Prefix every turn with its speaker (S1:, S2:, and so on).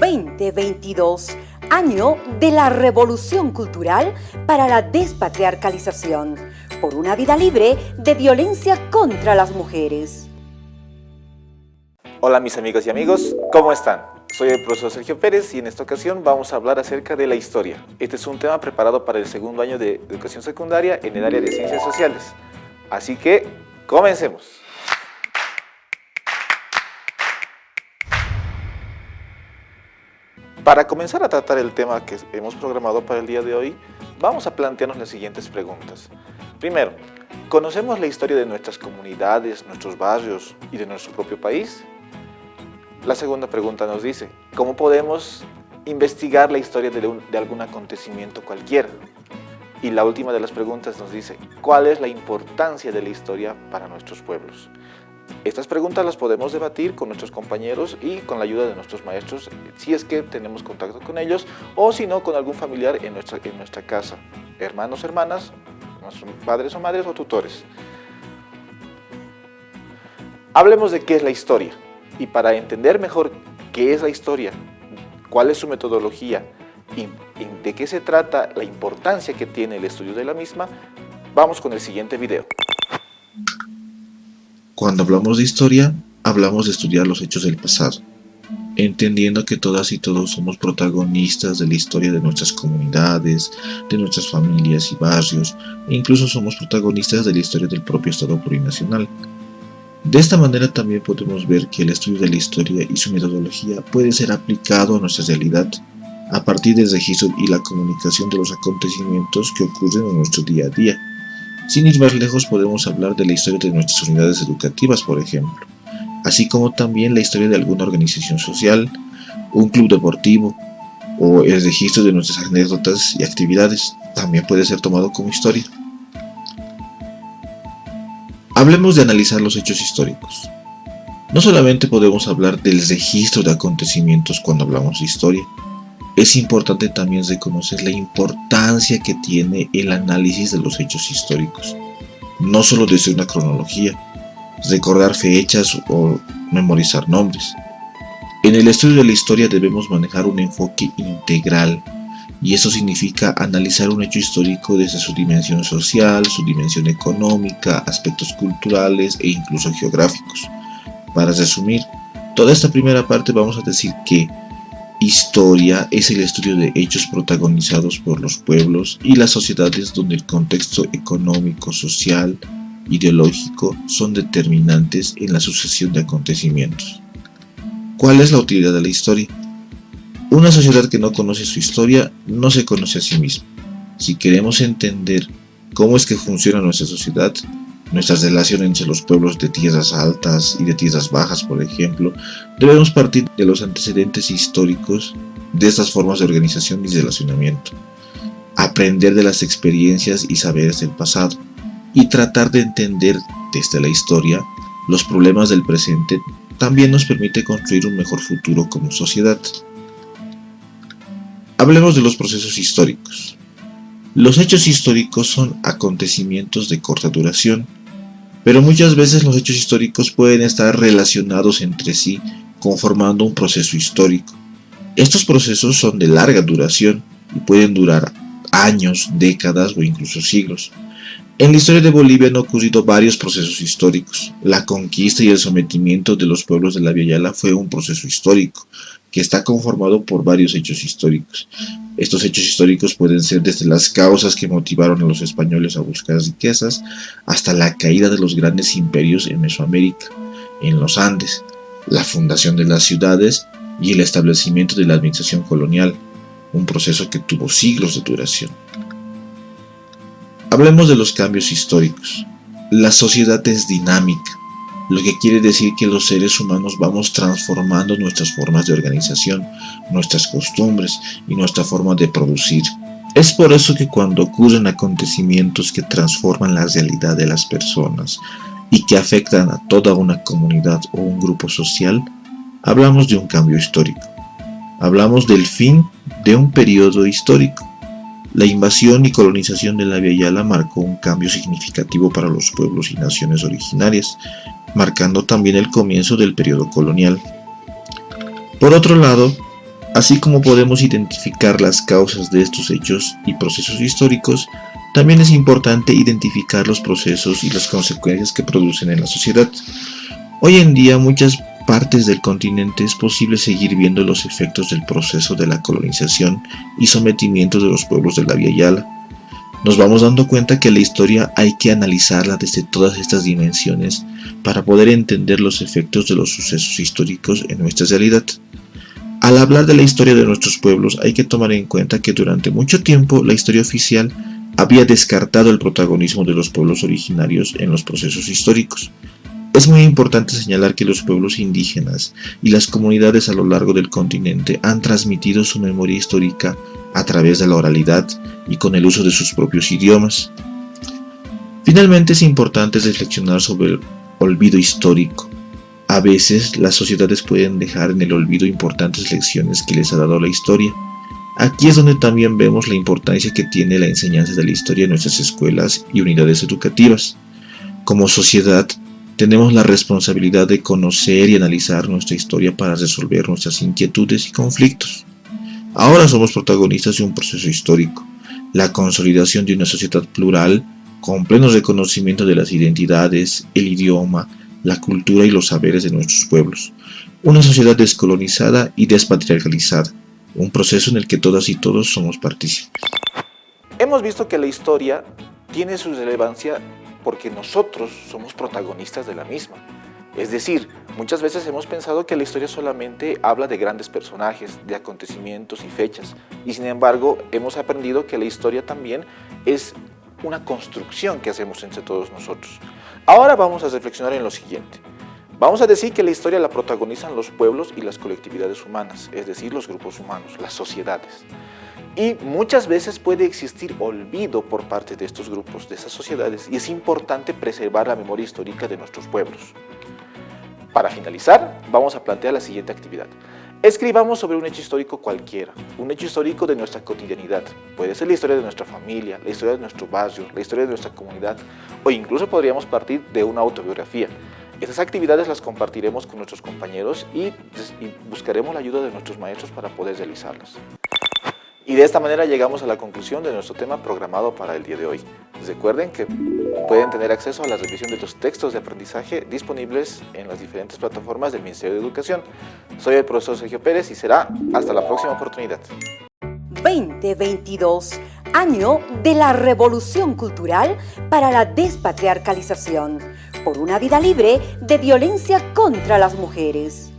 S1: 2022, año de la Revolución Cultural para la Despatriarcalización, por una vida libre de violencia contra las mujeres.
S2: Hola mis amigas y amigos, ¿cómo están? Soy el profesor Sergio Pérez y en esta ocasión vamos a hablar acerca de la historia. Este es un tema preparado para el segundo año de educación secundaria en el área de ciencias sociales. Así que, comencemos. Para comenzar a tratar el tema que hemos programado para el día de hoy, vamos a plantearnos las siguientes preguntas. Primero, ¿conocemos la historia de nuestras comunidades, nuestros barrios y de nuestro propio país? La segunda pregunta nos dice, ¿cómo podemos investigar la historia de algún acontecimiento cualquiera? Y la última de las preguntas nos dice, ¿cuál es la importancia de la historia para nuestros pueblos? Estas preguntas las podemos debatir con nuestros compañeros y con la ayuda de nuestros maestros, si es que tenemos contacto con ellos, o si no, con algún familiar en nuestra casa, hermanos, hermanas, nuestros padres o madres o tutores. Hablemos de qué es la historia. Y para entender mejor qué es la historia, cuál es su metodología y de qué se trata, la importancia que tiene el estudio de la misma, vamos con el siguiente video.
S3: Cuando hablamos de historia, hablamos de estudiar los hechos del pasado, entendiendo que todas y todos somos protagonistas de la historia de nuestras comunidades, de nuestras familias y barrios, e incluso somos protagonistas de la historia del propio Estado plurinacional. De esta manera también podemos ver que el estudio de la historia y su metodología puede ser aplicado a nuestra realidad a partir del registro y la comunicación de los acontecimientos que ocurren en nuestro día a día. Sin ir más lejos, podemos hablar de la historia de nuestras unidades educativas, por ejemplo, así como también la historia de alguna organización social, un club deportivo o el registro de nuestras anécdotas y actividades también puede ser tomado como historia. Hablemos de analizar los hechos históricos. No solamente podemos hablar del registro de acontecimientos cuando hablamos de historia, es importante también reconocer la importancia que tiene el análisis de los hechos históricos. No solo desde una cronología, recordar fechas o memorizar nombres. En el estudio de la historia debemos manejar un enfoque integral, y eso significa analizar un hecho histórico desde su dimensión social, su dimensión económica, aspectos culturales e incluso geográficos. Para resumir, toda esta primera parte vamos a decir que historia es el estudio de hechos protagonizados por los pueblos y las sociedades donde el contexto económico, social, ideológico son determinantes en la sucesión de acontecimientos. ¿Cuál es la utilidad de la historia? Una sociedad que no conoce su historia no se conoce a sí misma. Si queremos entender cómo es que funciona nuestra sociedad, nuestra relación entre los pueblos de tierras altas y de tierras bajas, por ejemplo, debemos partir de los antecedentes históricos de estas formas de organización y relacionamiento, aprender de las experiencias y saberes del pasado y tratar de entender desde la historia los problemas del presente también nos permite construir un mejor futuro como sociedad. Hablemos de los procesos históricos. Los hechos históricos son acontecimientos de corta duración, pero muchas veces los hechos históricos pueden estar relacionados entre sí, conformando un proceso histórico. Estos procesos son de larga duración y pueden durar años, décadas o incluso siglos. En la historia de Bolivia han ocurrido varios procesos históricos. La conquista y el sometimiento de los pueblos de la Vía Yala fue un proceso histórico, que está conformado por varios hechos históricos. Estos hechos históricos pueden ser desde las causas que motivaron a los españoles a buscar riquezas, hasta la caída de los grandes imperios en Mesoamérica, en los Andes, la fundación de las ciudades y el establecimiento de la administración colonial, un proceso que tuvo siglos de duración. Hablemos de los cambios históricos. La sociedad es dinámica, lo que quiere decir que los seres humanos vamos transformando nuestras formas de organización, nuestras costumbres y nuestra forma de producir. Es por eso que cuando ocurren acontecimientos que transforman la realidad de las personas y que afectan a toda una comunidad o un grupo social, hablamos de un cambio histórico. Hablamos del fin de un periodo histórico. La invasión y colonización de la Vía Yala marcó un cambio significativo para los pueblos y naciones originarias, marcando también el comienzo del periodo colonial. Por otro lado, Así como podemos identificar las causas de estos hechos y procesos históricos, también es importante identificar los procesos y las consecuencias que producen en la sociedad. Hoy en día, muchas partes del continente es posible seguir viendo los efectos del proceso de la colonización y sometimiento de los pueblos de la Vía Yala. Nos vamos dando cuenta que la historia hay que analizarla desde todas estas dimensiones para poder entender los efectos de los sucesos históricos en nuestra realidad. Al hablar de la historia de nuestros pueblos, hay que tomar en cuenta que durante mucho tiempo la historia oficial había descartado el protagonismo de los pueblos originarios en los procesos históricos. Es muy importante señalar que los pueblos indígenas y las comunidades a lo largo del continente han transmitido su memoria histórica a través de la oralidad y con el uso de sus propios idiomas. Finalmente, es importante reflexionar sobre el olvido histórico. A veces, las sociedades pueden dejar en el olvido importantes lecciones que les ha dado la historia. Aquí es donde también vemos la importancia que tiene la enseñanza de la historia en nuestras escuelas y unidades educativas. Como sociedad, tenemos la responsabilidad de conocer y analizar nuestra historia para resolver nuestras inquietudes y conflictos. Ahora somos protagonistas de un proceso histórico, la consolidación de una sociedad plural, con pleno reconocimiento de las identidades, el idioma, la cultura y los saberes de nuestros pueblos. Una sociedad descolonizada y despatriarcalizada, un proceso en el que todas y todos somos partícipes.
S2: Hemos visto que la historia tiene su relevancia porque nosotros somos protagonistas de la misma. Es decir, muchas veces hemos pensado que la historia solamente habla de grandes personajes, de acontecimientos y fechas, y sin embargo hemos aprendido que la historia también es una construcción que hacemos entre todos nosotros. Ahora vamos a reflexionar en lo siguiente. Vamos a decir que la historia la protagonizan los pueblos y las colectividades humanas, es decir, los grupos humanos, las sociedades. Y muchas veces puede existir olvido por parte de estos grupos, de esas sociedades, y es importante preservar la memoria histórica de nuestros pueblos. Para finalizar, vamos a plantear la siguiente actividad. Escribamos sobre un hecho histórico cualquiera, un hecho histórico de nuestra cotidianidad. Puede ser la historia de nuestra familia, la historia de nuestro barrio, la historia de nuestra comunidad, o incluso podríamos partir de una autobiografía. Estas actividades las compartiremos con nuestros compañeros y buscaremos la ayuda de nuestros maestros para poder realizarlas. Y de esta manera llegamos a la conclusión de nuestro tema programado para el día de hoy. Recuerden que pueden tener acceso a la revisión de los textos de aprendizaje disponibles en las diferentes plataformas del Ministerio de Educación. Soy el profesor Sergio Pérez y será hasta la próxima oportunidad.
S1: 2022, año de la revolución cultural para la despatriarcalización, por una vida libre de violencia contra las mujeres.